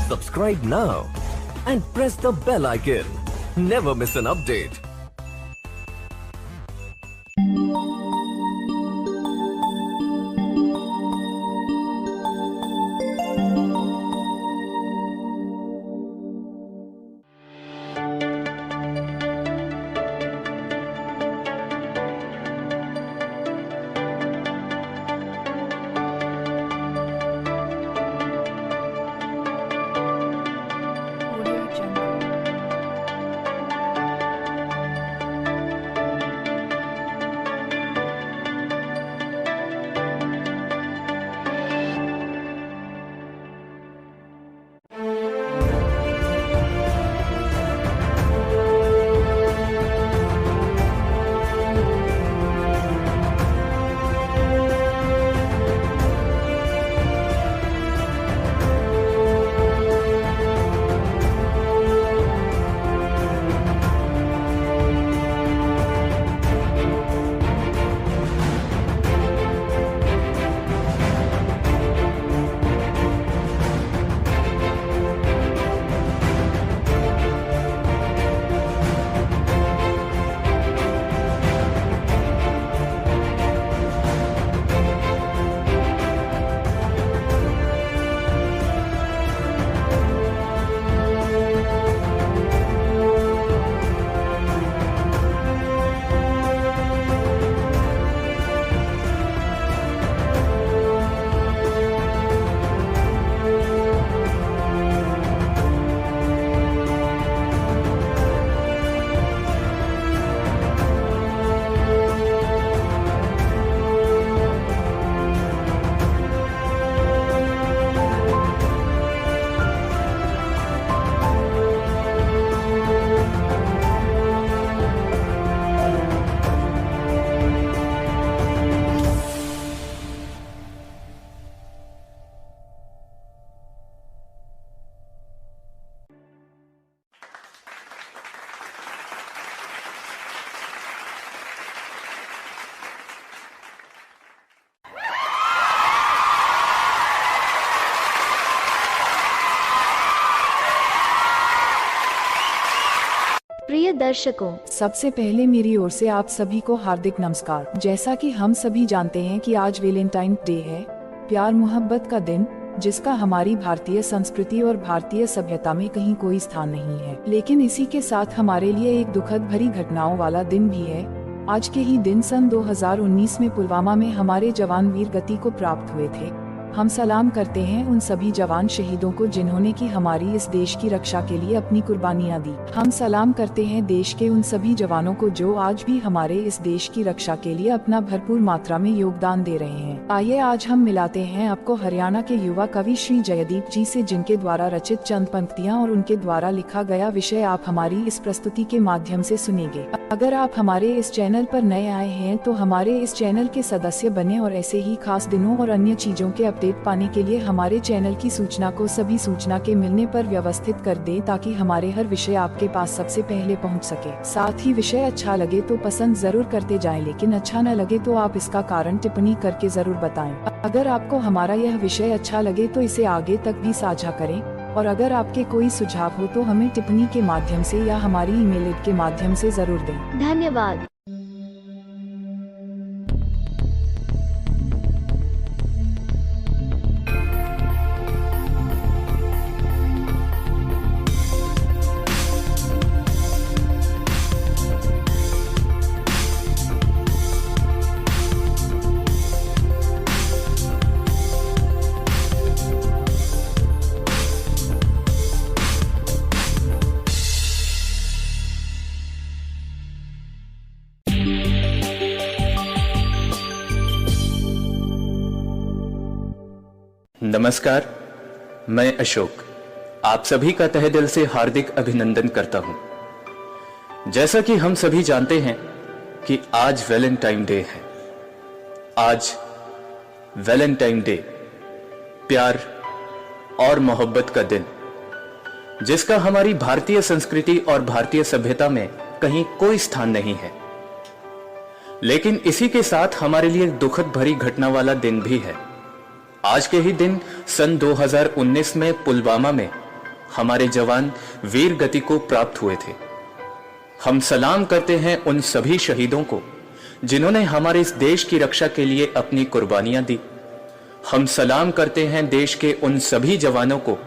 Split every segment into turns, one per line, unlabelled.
Subscribe now and press the bell icon. Never miss an update.
प्रिय दर्शकों,
सबसे पहले मेरी ओर से आप सभी को हार्दिक नमस्कार। जैसा कि हम सभी जानते हैं कि आज वैलेंटाइन डे है, प्यार मोहब्बत का दिन, जिसका हमारी भारतीय संस्कृति और भारतीय सभ्यता में कहीं कोई स्थान नहीं है। लेकिन इसी के साथ हमारे लिए एक दुखद भरी घटनाओं वाला दिन भी है। आज के ही दिन सन 2019 में पुलवामा में हमारे जवान वीर गति को प्राप्त हुए थे। हम सलाम करते हैं उन सभी जवान शहीदों को जिन्होंने की हमारी इस देश की रक्षा के लिए अपनी कुर्बानियां दी। हम सलाम करते हैं देश के उन सभी जवानों को जो आज भी हमारे इस देश की रक्षा के लिए अपना भरपूर मात्रा में योगदान दे रहे हैं। आइए आज हम मिलाते हैं आपको हरियाणा के युवा कवि श्री जयदीप जी से, जिनके द्वारा रचित चंद पंक्तियाँ और उनके द्वारा लिखा गया विषय आप हमारी इस प्रस्तुति के माध्यम से सुनेंगे। अगर आप हमारे इस चैनल पर नए आए हैं तो हमारे इस चैनल के सदस्य बने और ऐसे ही खास दिनों और अन्य चीजों के अपडेट पाने के लिए हमारे चैनल की सूचना को सभी सूचना के मिलने पर व्यवस्थित कर दें, ताकि हमारे हर विषय आपके पास सबसे पहले पहुंच सके। साथ ही विषय अच्छा लगे तो पसंद जरूर करते जाएं, लेकिन अच्छा न लगे तो आप इसका कारण टिप्पणी करके जरूर बताएं। अगर आपको हमारा यह विषय अच्छा लगे तो इसे आगे तक भी साझा करें, और अगर आपके कोई सुझाव हो तो हमें टिप्पणी के माध्यम से या हमारी ईमेल के माध्यम से जरूर दें।
धन्यवाद।
नमस्कार, मैं अशोक आप सभी का तहे दिल से हार्दिक अभिनंदन करता हूं। जैसा कि हम सभी जानते हैं कि आज वैलेंटाइन डे है। आज वैलेंटाइन डे प्यार और मोहब्बत का दिन, जिसका हमारी भारतीय संस्कृति और भारतीय सभ्यता में कहीं कोई स्थान नहीं है। लेकिन इसी के साथ हमारे लिए एक दुखद भरी घटना वाला दिन भी है। आज के ही दिन सन 2019 में पुलवामा में हमारे जवान वीर गति को प्राप्त हुए थे। हम सलाम करते हैं उन सभी शहीदों को जिन्होंने हमारे इस देश की रक्षा के लिए अपनी कुर्बानियां दी। हम सलाम करते हैं देश के उन सभी जवानों को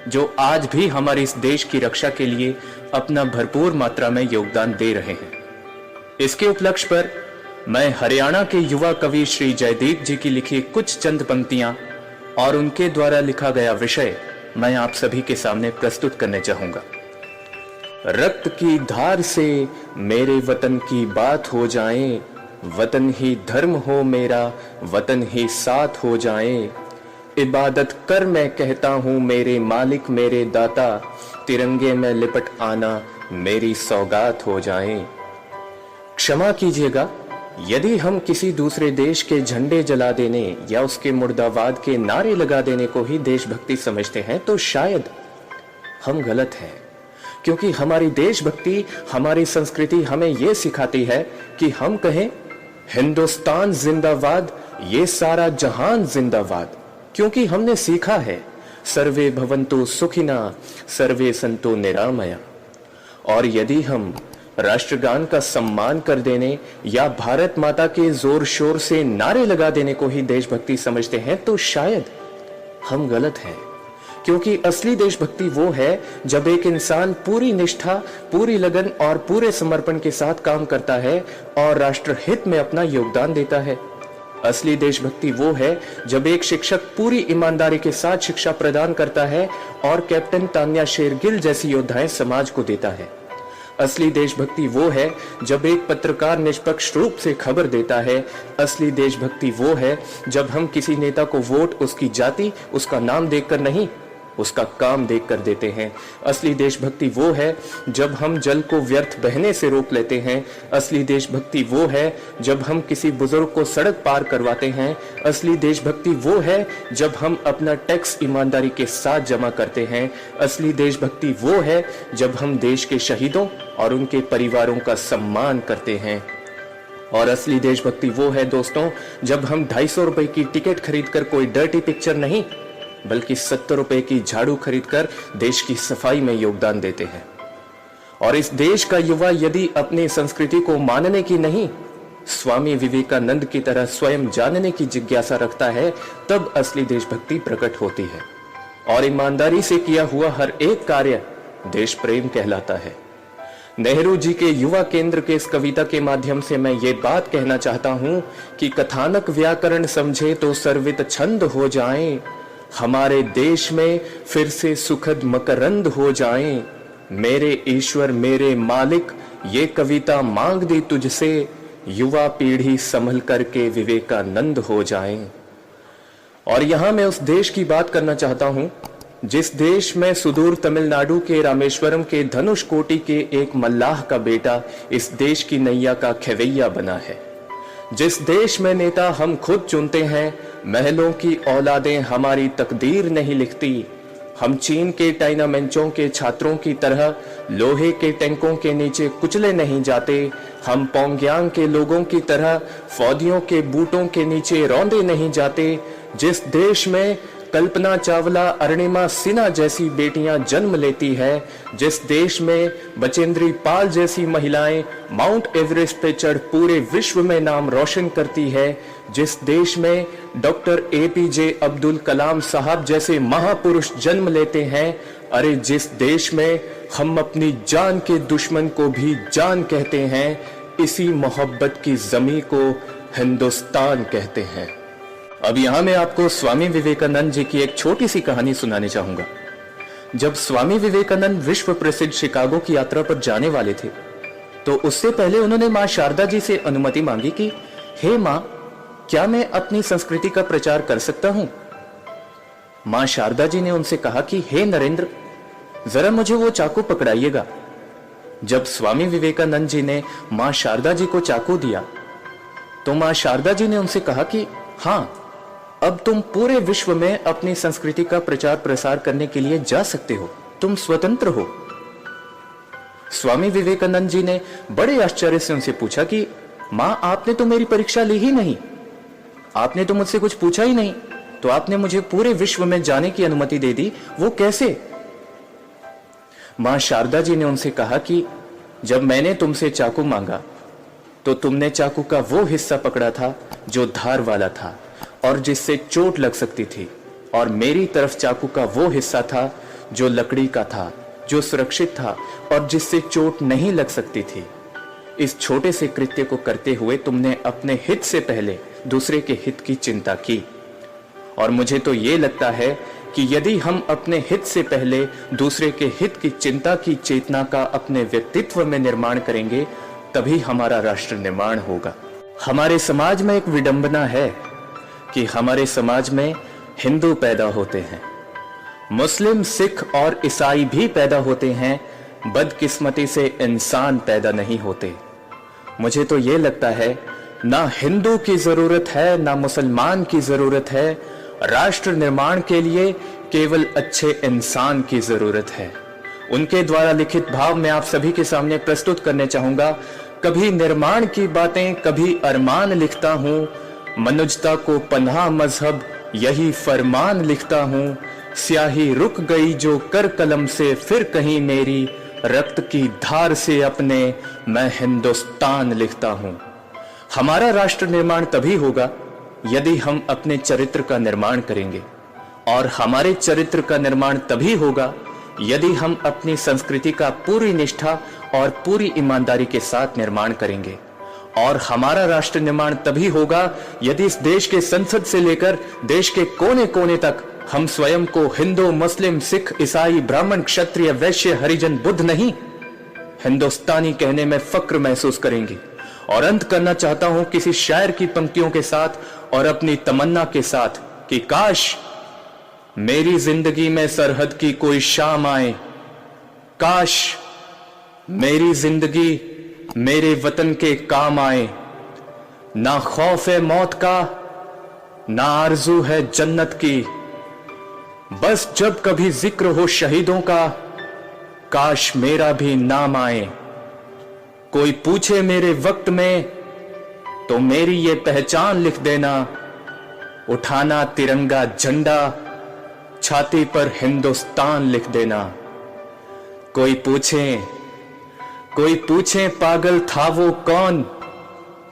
जो आज भी हमारे इस देश की रक्षा के लिए अपना भरपूर मात्रा में योगदान दे रहे हैं। इसके उपलक्ष्य पर मैं हरियाणा के युवा कवि श्री जयदीप जी की लिखी कुछ चंद पंक्तियां और उनके द्वारा लिखा गया विषय मैं आप सभी के सामने प्रस्तुत करने चाहूंगा। रक्त की धार से मेरे वतन की बात हो जाए, वतन ही धर्म हो मेरा, वतन ही साथ हो जाए। इबादत कर मैं कहता हूं मेरे मालिक मेरे दाता, तिरंगे में लिपट आना मेरी सौगात हो जाए। क्षमा कीजिएगा यदि हम किसी दूसरे देश के झंडे जला देने या उसके मुर्दाबाद के नारे लगा देने को ही देशभक्ति समझते हैं तो शायद हम गलत हैं, क्योंकि हमारी देशभक्ति, हमारी संस्कृति हमें यह सिखाती है कि हम कहें हिंदुस्तान जिंदाबाद, ये सारा जहान जिंदाबाद, क्योंकि हमने सीखा है सर्वे भवन्तु सुखिना सर्वे सन्तु निरामया। और यदि हम राष्ट्रगान का सम्मान कर देने या भारत माता के जोर शोर से नारे लगा देने को ही देशभक्ति समझते हैं तो शायद हम गलत हैं, क्योंकि असली देशभक्ति वो है जब एक इंसान पूरी निष्ठा, पूरी लगन और पूरे समर्पण के साथ काम करता है और राष्ट्र हित में अपना योगदान देता है। असली देशभक्ति वो है जब एक शिक्षक पूरी ईमानदारी के साथ शिक्षा प्रदान करता है और कैप्टन तान्या शेरगिल जैसी योद्धाएं समाज को देता है। असली देशभक्ति वो है जब एक पत्रकार निष्पक्ष रूप से खबर देता है। असली देशभक्ति वो है जब हम किसी नेता को वोट उसकी जाति, उसका नाम देखकर नहीं, उसका काम देखकर देते हैं। असली देशभक्ति वो है जब हम जल को व्यर्थ बहने से रोक लेते हैं। असली देशभक्ति वो है जब हम किसी बुजुर्ग को सड़क पार करवाते हैं। असली देशभक्ति वो है जब हम अपना टैक्स ईमानदारी के साथ जमा करते हैं। असली देशभक्ति वो है जब हम देश के शहीदों और उनके परिवारों का सम्मान करते हैं। और असली देशभक्ति वो है दोस्तों जब हम 250 रुपए की टिकट खरीदकर कोई डर्टी पिक्चर नहीं बल्कि 70 रुपए की झाड़ू खरीदकर देश की सफाई में योगदान देते हैं। और इस देश का युवा यदि अपनी संस्कृति को मानने की नहीं, स्वामी विवेकानंद की तरह स्वयं जानने की जिज्ञासा रखता है, तब असली देशभक्ति प्रकट होती है। और ईमानदारी से किया हुआ हर एक कार्य देश प्रेम कहलाता है। नेहरू जी के युवा केंद्र के इस कविता के माध्यम से मैं ये बात कहना चाहता हूं कि कथानक व्याकरण समझे तो सर्वित छंद हो जाएं, हमारे देश में फिर से सुखद मकरंद हो जाएं। मेरे ईश्वर मेरे मालिक ये कविता मांग दी तुझसे, युवा पीढ़ी संभल करके विवेकानंद हो जाएं। और यहां मैं उस देश की बात करना चाहता हूं जिस देश में सुदूर तमिलनाडु के रामेश्वरम के धनुष कोटि के एक मल्लाह का बेटा इस देश की नैया का खेवैया बना है। जिस देश में नेता हम खुद चुनते हैं, महलों की औलादें हमारी तकदीर नहीं लिखती। हम चीन के टाइनामेंचों के छात्रों की तरह लोहे के टैंकों के नीचे कुचले नहीं जाते। हम पोंगयांग के लोगों की तरह फौजियों के बूटों के नीचे रौंदे नहीं जाते। जिस देश में कल्पना चावला, अरुणिमा सिन्हा जैसी बेटियां जन्म लेती है, जिस देश में बचेंद्री पाल जैसी महिलाएं माउंट एवरेस्ट पे चढ़ पूरे विश्व में नाम रोशन करती है, जिस देश में डॉक्टर APJ अब्दुल कलाम साहब जैसे महापुरुष जन्म लेते हैं, अरे जिस देश में हम अपनी जान के दुश्मन को भी जान कहते हैं, इसी मोहब्बत की जमी को हिंदुस्तान कहते हैं। अब यहां मैं आपको स्वामी विवेकानंद जी की एक छोटी सी कहानी सुनाने चाहूंगा। जब स्वामी विवेकानंद विश्व प्रसिद्ध शिकागो की यात्रा पर जाने वाले थे तो उससे पहले उन्होंने मां शारदा जी से अनुमति मांगी कि हे मां, क्या मैं अपनी संस्कृति का प्रचार कर सकता हूं? मां शारदा जी ने उनसे कहा कि हे नरेंद्र, जरा मुझे वो चाकू पकड़ाइएगा। जब स्वामी विवेकानंद जी ने मां शारदा जी को चाकू दिया तो मां शारदा जी ने उनसे कहा कि हां, अब तुम पूरे विश्व में अपनी संस्कृति का प्रचार प्रसार करने के लिए जा सकते हो, तुम स्वतंत्र हो। स्वामी विवेकानंद जी ने बड़े आश्चर्य से उनसे पूछा कि मां, आपने तो मेरी परीक्षा ली ही नहीं, आपने तो मुझसे कुछ पूछा ही नहीं, तो आपने मुझे पूरे विश्व में जाने की अनुमति दे दी, वो कैसे? मां शारदा जी ने उनसे कहा कि जब मैंने तुमसे चाकू मांगा तो तुमने चाकू का वो हिस्सा पकड़ा था जो धार वाला था और जिससे चोट लग सकती थी, और मेरी तरफ चाकू का वो हिस्सा था जो लकड़ी का था, जो सुरक्षित था और जिससे चोट नहीं लग सकती थी। इस छोटे से कृत्य को करते हुए तुमने अपने हित से पहले दूसरे के हित की चिंता की, और मुझे तो ये लगता है कि यदि हम अपने हित से पहले दूसरे के हित की चिंता की चेतना का अपने व्यक्तित्व में निर्माण करेंगे, तभी हमारा राष्ट्र निर्माण होगा। हमारे समाज में एक विडंबना है कि हमारे समाज में हिंदू पैदा होते हैं, मुस्लिम, सिख और ईसाई भी पैदा होते हैं, बदकिस्मती से इंसान पैदा नहीं होते। मुझे तो ये लगता है ना हिंदू की जरूरत है ना मुसलमान की जरूरत है, राष्ट्र निर्माण के लिए केवल अच्छे इंसान की जरूरत है। उनके द्वारा लिखित भाव मैं आप सभी के सामने प्रस्तुत करने चाहूंगा। कभी निर्माण की बातें, कभी अरमान लिखता हूं, मनुजता को पनाह मजहब यही फरमान लिखता हूं। स्याही रुक गई जो कर कलम से, फिर कहीं मेरी रक्त की धार से अपने मैं हिंदुस्तान लिखता हूं। हमारा राष्ट्र निर्माण तभी होगा यदि हम अपने चरित्र का निर्माण करेंगे, और हमारे चरित्र का निर्माण तभी होगा यदि हम अपनी संस्कृति का पूरी निष्ठा और पूरी ईमानदारी के साथ निर्माण करेंगे, और हमारा राष्ट्र निर्माण तभी होगा यदि इस देश के संसद से लेकर देश के कोने कोने तक हम स्वयं को हिंदू, मुस्लिम, सिख, ईसाई, ब्राह्मण, क्षत्रिय, वैश्य, हरिजन, बुद्ध नहीं, हिंदुस्तानी कहने में फक्र महसूस करेंगे। और अंत करना चाहता हूं किसी शायर की पंक्तियों के साथ और अपनी तमन्ना के साथ कि काश मेरी जिंदगी में सरहद की कोई शाम आए, काश मेरी जिंदगी मेरे वतन के काम आए। ना खौफ है मौत का, ना आरजू है जन्नत की, बस जब कभी जिक्र हो शहीदों का, काश मेरा भी नाम आए। कोई पूछे मेरे वक्त में तो मेरी ये पहचान लिख देना, उठाना तिरंगा झंडा, छाती पर हिंदुस्तान लिख देना। कोई पूछे पागल था वो कौन,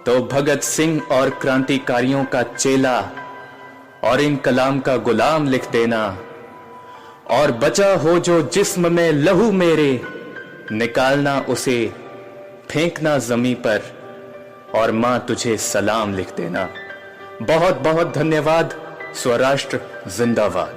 तो भगत सिंह और क्रांतिकारियों का चेला और इन कलाम का गुलाम लिख देना। और बचा हो जो जिस्म में लहू मेरे, निकालना उसे, फेंकना जमी पर, और मां तुझे सलाम लिख देना। बहुत बहुत धन्यवाद। स्वराष्ट्र जिंदाबाद।